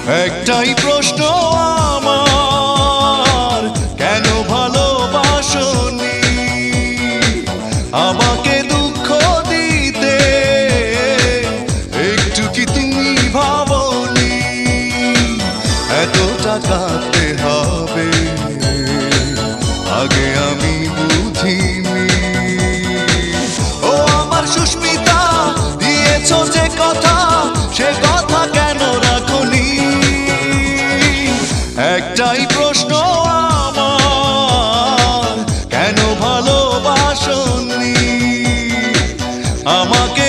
একটাই প্রশ্ন আমার, কেন ভালোবাসনি আমাকে দুঃখ দিতে? একটু কি তুমি ভাবনি এতটা কাঁদতে হবে? আগে আমি বুঝিনি। ও আমার সুস্মিতা, দিয়েছো যে কথা, সে কথা কেন রাখনি? একটাই প্রশ্ন আমার, কেন ভালোবাসনি আমাকে?